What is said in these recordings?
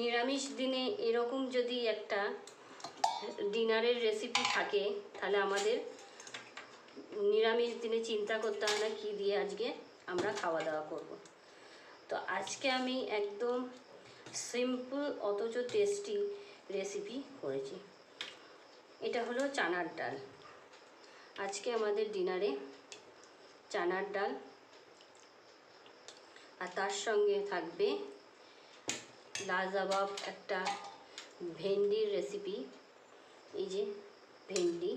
নিরামিষ দিনে এরকম যদি একটা ডিনারের রেসিপি থাকে তাহলে আমাদের নিরামিষ দিনে চিন্তা করতে হয় না কী দিয়ে আজকে আমরা খাওয়া দাওয়া করব। তো আজকে আমি একদম সিম্পল অথচ টেস্টি রেসিপি করেছি। এটা হলো চানার ডাল। আজকে আমাদের ডিনারে চানার ডাল আর তার সঙ্গে থাকবে লাজবাব একটা ভেন্ডির রেসিপি। এই যে ভেন্ডি,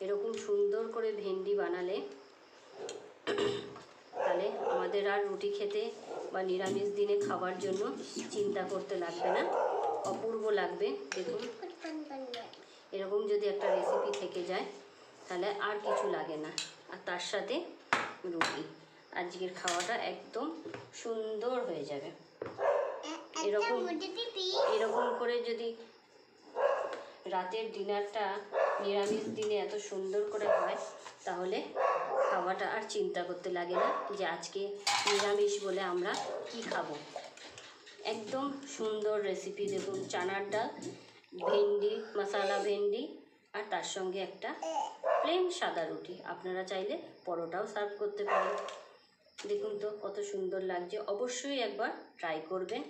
এরকম সুন্দর করে ভেন্ডি বানালে তাহলে আমাদের আর রুটি খেতে বা নিরামিষ দিনে খাবার জন্য চিন্তা করতে লাগবে না, অপূর্ব লাগবে। দেখুন এরকম যদি একটা রেসিপি থেকে যায় তাহলে আর কিছু লাগে না। আর তার সাথে রুটি, আজকের খাওয়াটা একদম সুন্দর হয়ে যাবে। এরকম করে যদি রাতের ডিনারটা নিরামিষ দিনে এত সুন্দর করে হয় তাহলে খাওয়াটা আর চিন্তা করতে লাগে না যে আজকে নিরামিষ বলে আমরা কি খাবো। একদম সুন্দর রেসিপি। দেখুন চানার ডাল, ভেন্ডি, মশালা ভেন্ডি আর তার সঙ্গে একটা প্লেন সাদা রুটি। আপনারা চাইলে পরোটাও সার্ভ করতে পারেন। দেখুন তো কত সুন্দর লাগছে। অবশ্যই একবার ট্রাই করবেন।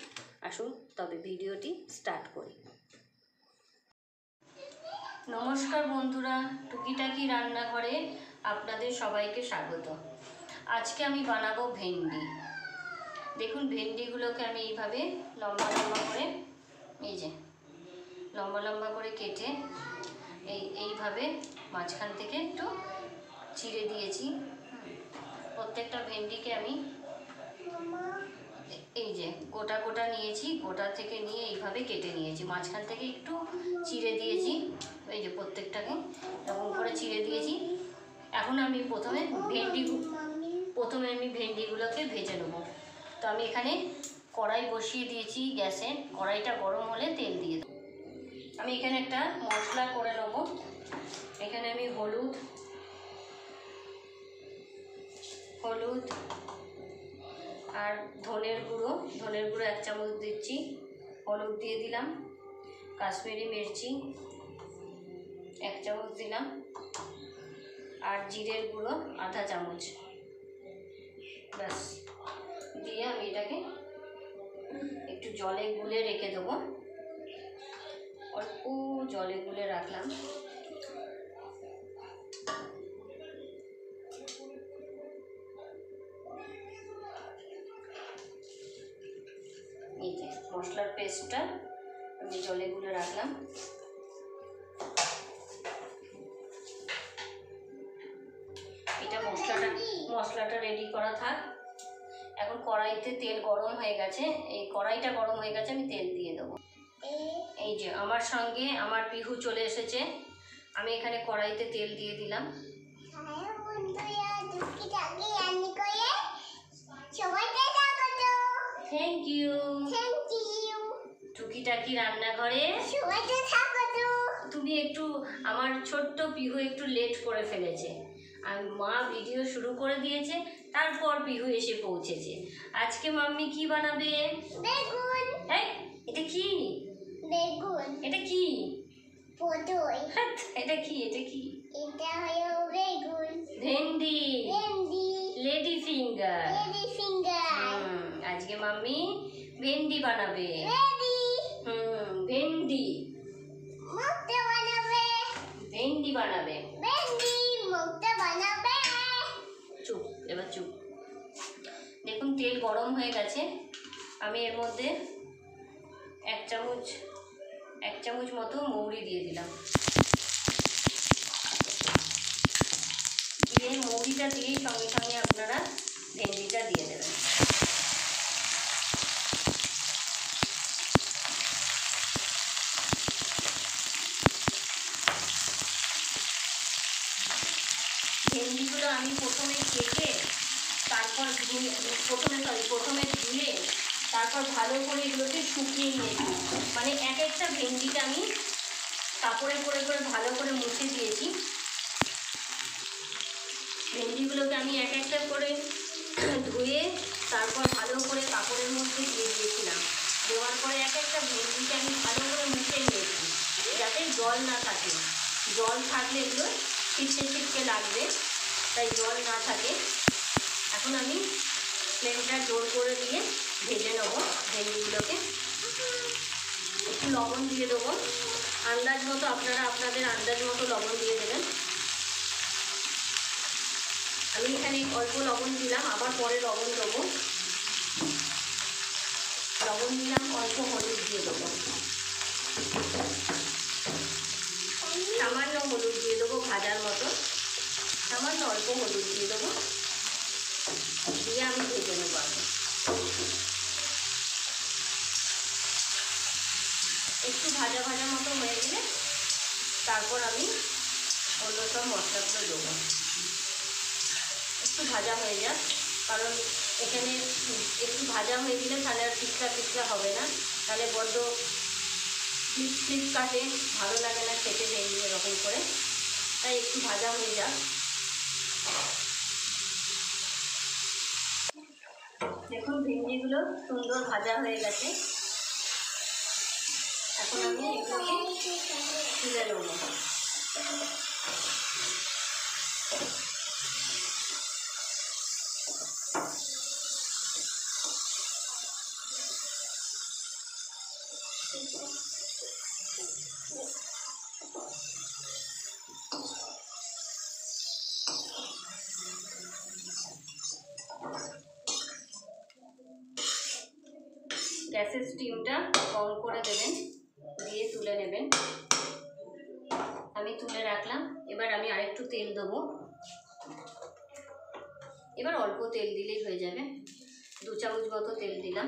আসুন তবে ভিডিওটি স্টার্ট করি। নমস্কার বন্ধুরা, টুকিটাকি রান্নাঘরে আপনাদের সবাইকে স্বাগত। আজকে আমি বানাবো ভেন্ডি। দেখুন ভেন্ডিগুলোকে আমি এইভাবে লম্বা লম্বা করে, এই যে লম্বা লম্বা করে কেটে এইভাবে মাঝখান থেকে একটু চিড়ে দিয়েছি। প্রত্যেকটা ভেন্ডিকে আমি এই যে গোটা গোটা নিয়েছি, গোটা থেকে নিয়ে এইভাবে কেটে নিয়েছি, মাঝখান থেকে একটু চিড়ে দিয়েছি। এই যে প্রত্যেকটাকে এরকম করে চিড়ে দিয়েছি। এখন আমি প্রথমে ভেন্ডিগুলোকে ভেজে নেব। তো আমি এখানে কড়াই বসিয়ে দিয়েছি গ্যাসে। কড়াইটা গরম হলে তেল দিয়ে দেবো। আমি এখানে একটা মশলা করে নেব। এখানে আমি হলুদ আর ধনের গুঁড়ো 1 চামচ দিচ্ছি। হলুদ দিয়ে দিলাম। কাশ্মীরি মির্চি 1 চামচ দিলাম। আর জিরের গুঁড়ো 1/2 চামচ। ব্যাস দিয়ে আমি এটাকে একটু জলে গুলে রেখে দেবো। অল্প জলে গুলে রাখলাম। এই যে মশলার পেস্টটা আমি জলে গুলে রাখলাম। এটা মশলাটা রেডি করা থাক। এখন কড়াইতে তেল গরম হয়ে গেছে। এই কড়াইটা গরম হয়ে গেছে, আমি তেল দিয়ে দেবো। এই যে আমার সঙ্গে আমার পিহু চলে এসেছে। আমি এখানে কড়াইতে তেল দিয়ে দিলাম। Thank you. টুকিটাকি রান্নাঘরে তুমি একটু, আমার ছোট্ট পিহু একটু লেট করে ফেলেছে। আর মা ভিডিও শুরু করে দিয়েছে, তারপর পিহু এসে পৌঁছেছে। আজকে মাম্মি কি বানাবে? বেগুন। এটা কি? বেগুন। এটা কি? পটল। এটা কি? এটা হলো বেগুন। ভেন্ডি। Lady finger. আজকে মাম্মি ভেন্ডি বানাবে। ভেন্ডি বানাবে। চুপ, এবার চুপ। দেখুন তেল গরম হয়ে গেছে। আমি এর মধ্যে 1 চামচ মতো মৌরি দিয়ে দিলাম। দিয়ে মৌরিটা দিয়েই সঙ্গে সঙ্গে আপনারা ভেন্ডিটা দিয়ে দেবেন। ভেন্ডিগুলো আমি প্রথমে কেটে তারপর প্রথমে ধুয়ে তারপর ভালো করে এগুলোকে শুকিয়ে নিয়েছি। মানে এক একটা ভেন্ডিটা আমি কাপড়ে করে ভালো করে মুছে দিয়েছি। ভেন্ডিগুলোকে আমি এক একটা করে ধুয়ে তারপর ভালো করে কাপড়ের মধ্যে দিয়ে দিয়েছিলাম। দেওয়ার পরে এক একটা ভেন্ডিকে আমি ভালো করে মুছে নিয়েছি যাতে জল না থাকে। জল থাকলে এগুলো ছিটকে ছিটকে লাগবে, তাই জল না থাকে। এখন আমি ফ্লেমটা জোর করে দিয়ে ভেজে নেবো ভেন্ডিগুলোকে। একটু লবণ দিয়ে দেবো আন্দাজ মতো, আপনারা আপনাদের আন্দাজ মতো লবণ দিয়ে দেবেন। আমি এখানে অল্প লবণ দিলাম, আবার পরে লবণ দেবো। লবণ দিলাম, অল্প হলুদ দিয়ে দেবো, সামান্য হলুদ দিয়ে দেবো ভাজার মতো, সামান্য অল্প হলুদ দিয়ে দেবো, দিয়ে আমি ভেজে নেবো। একটু ভাজা ভাজা মতো হয়ে গেলে তারপর আমি অন্য সব মশলাগুলো দেবো। একটু ভাজা হয়ে যাক, কারণ এখানে একটু ভাজা হয়ে গেলে তাহলে আর পিছলা পিছলা হবে না, তাহলে বড্ড স্লিপ কাটে, ভালো লাগে না খেতে ভেন্ডি এরকম করে, তাই একটু ভাজা হয়ে যাক। দেখুন ভেন্ডিগুলো সুন্দর ভাজা হয়ে গেছে। এখন আমি এগুলোকে তুলে নেব। গ্যাসের স্টিমটা কম করে দেবেন, দিয়ে তুলে নেবেন। আমি তুলে রাখলাম। এবার আমি আরেকটু তেল দেবো। এবার অল্প তেল দিলেই হয়ে যাবে, 2 চামচ মতো তেল দিলাম।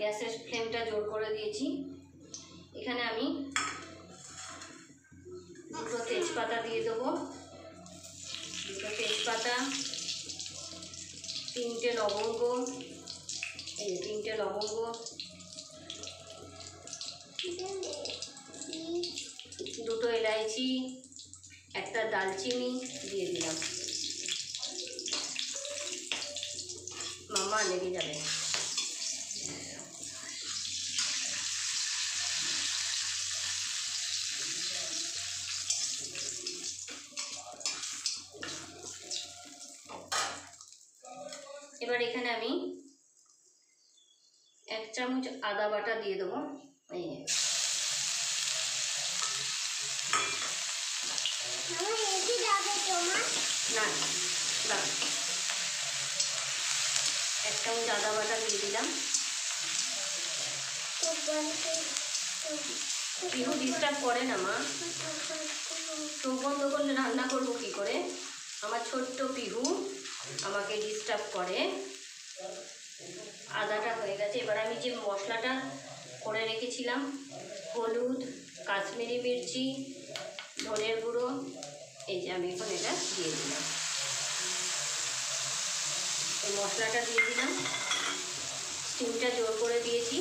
গ্যাসের ফ্লেমটা জোর করে দিয়েছি। এখানে আমি 2টো তেজপাতা দিয়ে দেবো, 2টো তেজপাতা, 3টে লবঙ্গ, এই 3টে লবঙ্গ, 2টো এলাইচি, একটা দালচিনি দিয়ে দিলাম। মামা লেগে যাবে। এবার এখানে আমি 1 চামচ আদা বাটা দিয়ে দেবো। এই না, 1 চামচ আদা বাটা দিয়ে দিলাম। পিহু ডিস্টার্ব করে না মা, চোখ বন্ধ করলে রান্না করবো কি করে? আমার ছোট্ট পিহু আমাকে ডিস্টার্ব করে। আদাটা হয়ে গেছে। এবার আমি যে মশলাটা করে রেখেছিলাম, হলুদ, কাশ্মীরি মির্চি, ধনের গুঁড়ো, এই যে আমি এখন এটা দিয়ে দিলাম। এই মশলাটা দিয়ে দিলাম। স্টিমটা জোর করে দিয়েছি,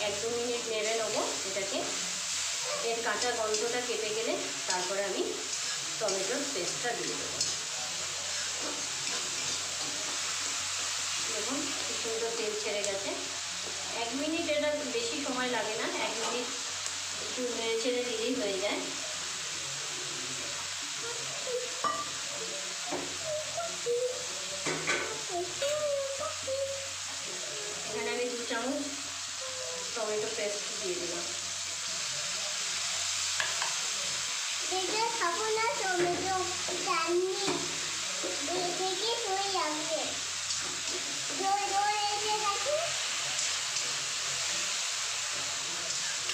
1-2 মিনিট নেড়ে নেবো এটাকে। এর কাঁচা গন্ধটা কেটে গেলে তারপরে আমি টমেটোর পেস্টটা দিয়ে দেবো। দেখুন খুব সুন্দর তেল ছেড়ে গেছে। 1 মিনিট, এটা বেশি সময় লাগে না, 1 মিনিট একটু নেড়ে ছেড়ে দিলেই হয়ে যায়। এখানে আমি 2 চামচ টমেটো পেস্ট দিয়ে দিলাম।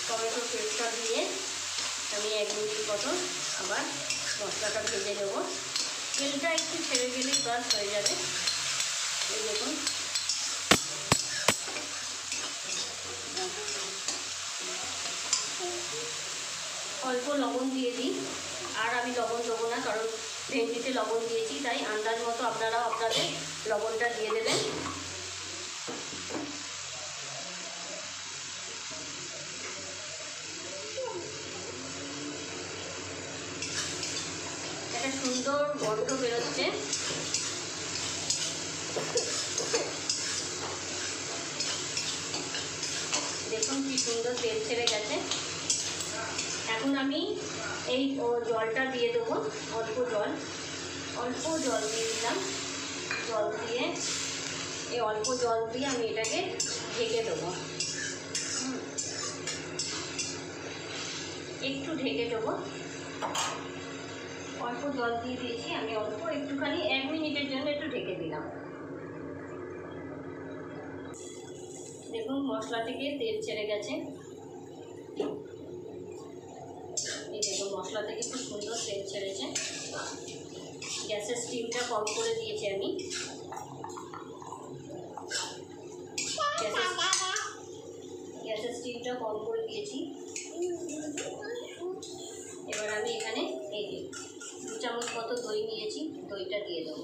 টমেটো পেস্টটা দিয়ে আমি 1 মিনিট মতো আবার মশলাটা ভেজে নেব। তেলটা একটু ছেড়ে গেলেই বাস হয়ে যাবে। এই দেখুন অল্প লবণ দিয়ে দিই, আর আমি লবণ দেবো না, কারণ ভেন্ডিতে লবণ দিয়েছি, তাই আন্দাজ মতো আপনারাও আপনাদের লবণটা দিয়ে দেবেন। একটা সুন্দর গন্ধ বেরোচ্ছে, কি সুন্দর তেল ছেড়ে গেছে। এখন আমি এই জলটা দিয়ে দেবো, অল্প জল দিয়ে দিলাম। জল দিয়ে এই অল্প জল দিয়ে আমি এটাকে ঢেকে দেবো, একটু ঢেকে দেবো। অল্প জল দিয়ে দিয়েছি আমি, অল্প একটুখানি 1 মিনিটের জন্য একটু ঢেকে দিলাম। দেখুন মশলা থেকে তেল ছেড়ে গেছে। এই দেখুন মশলা থেকে খুব সুন্দর তেল ছেড়েছে। গ্যাসের স্টিমটা কম করে দিয়েছি আমি। গ্যাসের স্টিমটা কম করে দিয়েছি। এবার আমি এখানে এই যে 2 চামচ মতো দই নিয়েছি, দইটা দিয়ে দেবো।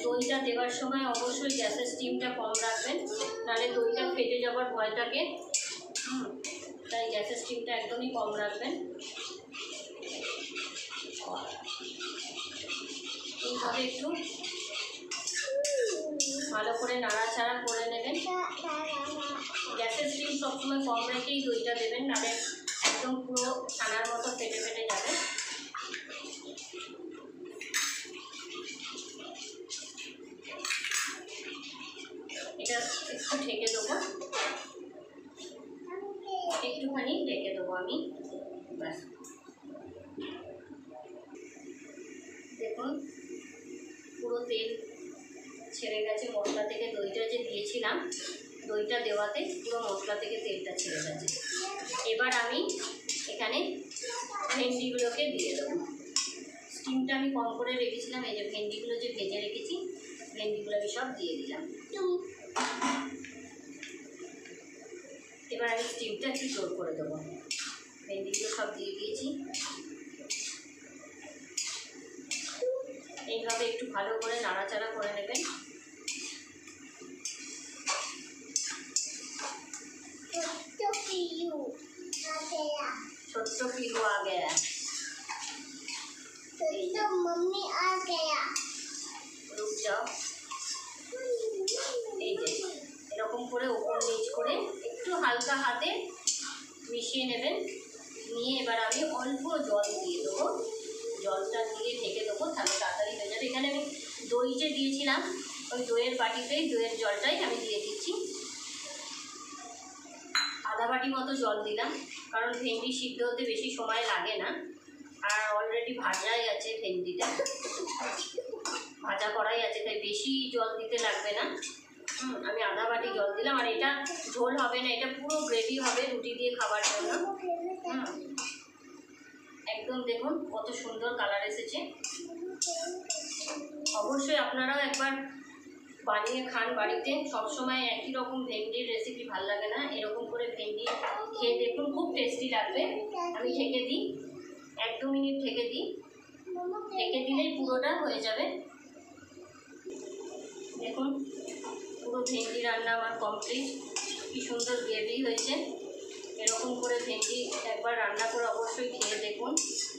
দইটা দেওয়ার সময় অবশ্যই গ্যাসের স্টিমটা কম রাখবেন, নাহলে দইটা ফেটে যাওয়ার ভয় থাকে। তাই গ্যাসের স্টিমটা একদমই কম রাখবেন। এইভাবে একটু ভালো করে নাড়াচাড়া করে নেবেন। গ্যাসের স্টিম সবসময় কম রেখেই দইটা দেবেন, নাহলে একদম পুরো ছানার মতো ফেটে ফেটে যাবে। এটা একটু ঢেকে দেবো, একটুখানি ঢেকে দেবো আমি। ব্যাস দেখুন পুরো তেল ছেড়ে গেছে মশলা থেকে। দইটা যে দিয়েছিলাম, দইটা দেওয়াতে পুরো মশলা থেকে তেলটা ছেড়ে গেছে। এবার আমি এখানে ভেন্ডিগুলোকে দিয়ে দেবো। স্টিমটা আমি কম করে রেখেছিলাম। এই যে ভেন্ডিগুলো যে ভেজে রেখেছি, ভেন্ডিগুলো আমি সব দিয়ে দিলাম। এবার আমি স্টিমটা একটু জোর করে দেবো। ভেন্ডিগুলো সব দিয়ে দিয়েছি। এইভাবে একটু ভালো করে নাড়াচাড়া করে নেবেন। ছোট্ট পিলু आ गया, मम्मी आ गया, रुक जाओ। এই যে এরকম করে উপর নিচ করে একটু হালকা হাতে মিশিয়ে নেবেন। নিয়ে এবার আমি অল্প জল দিয়ে দেবো। জলটা দিয়ে ঢেকে দেবো, তাহলে তাড়াতাড়ি হয়ে যাবে। এখানে আমি দই যে দিয়েছিলাম, ওই দইয়ের বাটিতেই দইয়ের জলটাই আমি দিয়ে দিচ্ছি। আধা বাটি মতো জল দিলাম, কারণ ভেন্ডি সিদ্ধ হতে বেশি সময় লাগে না। আর অলরেডি ভাজাই আছে, ভেন্ডিটা ভাজা করাই আছে, তাই বেশি জল দিতে লাগবে না। আমি আধা বাটি জল দিলাম। আর এটা ঝোল হবে না, এটা পুরো গ্রেভি হবে রুটি দিয়ে খাবার জন্য। একদম দেখুন কত সুন্দর কালার এসেছে। অবশ্যই আপনারাও একবার বানিয়ে খান বাড়িতে। সবসময় একই রকম ভেন্ডির রেসিপি ভালো লাগে না, এরকম করে ভেন্ডি খেয়ে দেখুন, খুব টেস্টি লাগবে। আমি ঢেকে দিই, 1-2 মিনিট ঢেকে দিই। ঢেকে দিলেই পুরোটা হয়ে যাবে। দেখুন পুরো ভেন্ডি রান্না আমার কমপ্লিট। কি সুন্দর গ্রেভি হয়েছে। এরকম করে ভেন্ডি একবার রান্না করে অবশ্যই খেয়ে দেখুন,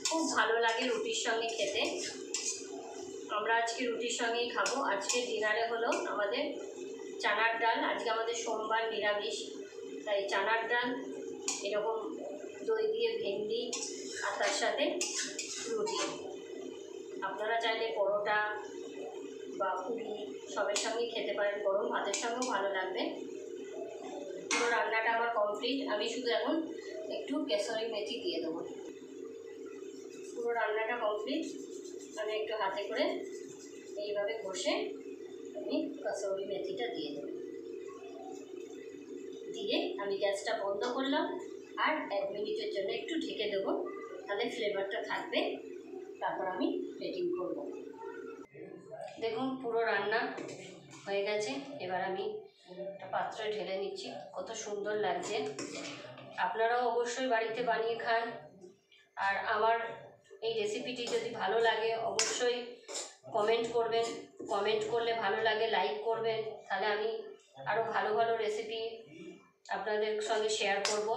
খুব ভালো লাগে রুটির সঙ্গে খেতে। আমরা আজকে রুটির সঙ্গেই খাবো। আজকে ডিনারে হলো আমাদের চানার ডাল। আজকে আমাদের সোমবার নিরামিষ, তাই চানার ডাল, এরকম দই দিয়ে ভেন্ডি, আর তার সাথে রুটি। আপনারা চাইলে পরোটা বা পুরি সবের সঙ্গেই খেতে পারেন, গরম ভাতের সঙ্গেও ভালো লাগবে। পুরো রান্নাটা আমার কমপ্লিট। আমি শুধু এখন একটু কেশরি মেথি দিয়ে দেবো। পুরো রান্নাটা কমপ্লিট। আমি একটু হাতে করে এইভাবে ঘষে আমি কাসুরি মেথিটা দিয়ে দেবো। দিয়ে আমি গ্যাসটা বন্ধ করলাম আর 1 মিনিটের জন্য একটু ঢেকে দেবো, তাহলে ফ্লেভারটা থাকবে। তারপর আমি প্লেটিং করব। দেখুন পুরো রান্না হয়ে গেছে। এবার আমি একটা পাত্রে ঢেলে নিচ্ছি। কত সুন্দর লাগছে। আপনারাও অবশ্যই বাড়িতে বানিয়ে খান। আর আমার এই রেসিপিটি যদি ভালো লাগে অবশ্যই কমেন্ট করবেন। কমেন্ট করলে ভালো লাগে, লাইক করবেন, তাহলে আমি আরও ভালো ভালো রেসিপি আপনাদের সঙ্গে শেয়ার করব।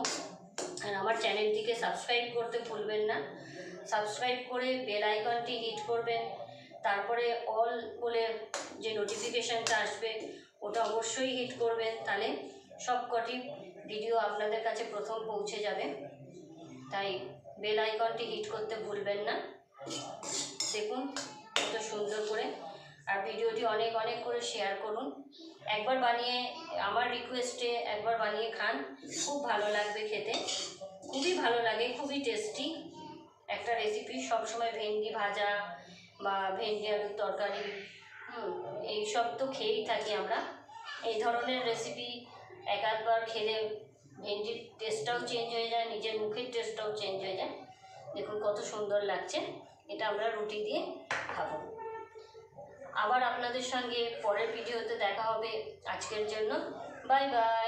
আর আমার চ্যানেলটিকে সাবস্ক্রাইব করতে ভুলবেন না। সাবস্ক্রাইব করে বেল আইকনটি হিট করবেন, তারপরে অল বলে যে নোটিফিকেশানটা আসবে ওটা অবশ্যই হিট করবেন, তাহলে সবকটি ভিডিও আপনাদের কাছে প্রথম পৌঁছে যাবে। তাই বেল আইকনটি হিট করতে ভুলবেন না। দেখুন কত সুন্দর করে। আর ভিডিওটি অনেক অনেক করে শেয়ার করুন। একবার বানিয়ে, আমার রিকোয়েস্টে একবার বানিয়ে খান, খুব ভালো লাগবে খেতে, খুবই ভালো লাগে, খুবই টেস্টি একটা রেসিপি। সবসময় ভেন্ডি ভাজা বা ভেন্ডি আলুর তরকারি এইসব তো খেয়েই থাকি আমরা। এই ধরনের রেসিপি এক আধবার খেলে ভেন্ডির টেস্টটাও চেঞ্জ হয়ে যায়, নিজের মুখের টেস্টটাও চেঞ্জ হয়ে যায়। দেখুন কত সুন্দর লাগছে। এটা আমরা রুটি দিয়ে খাবো। আবার আপনাদের সঙ্গে পরের ভিডিওতে দেখা হবে। আজকের জন্য বাই বাই।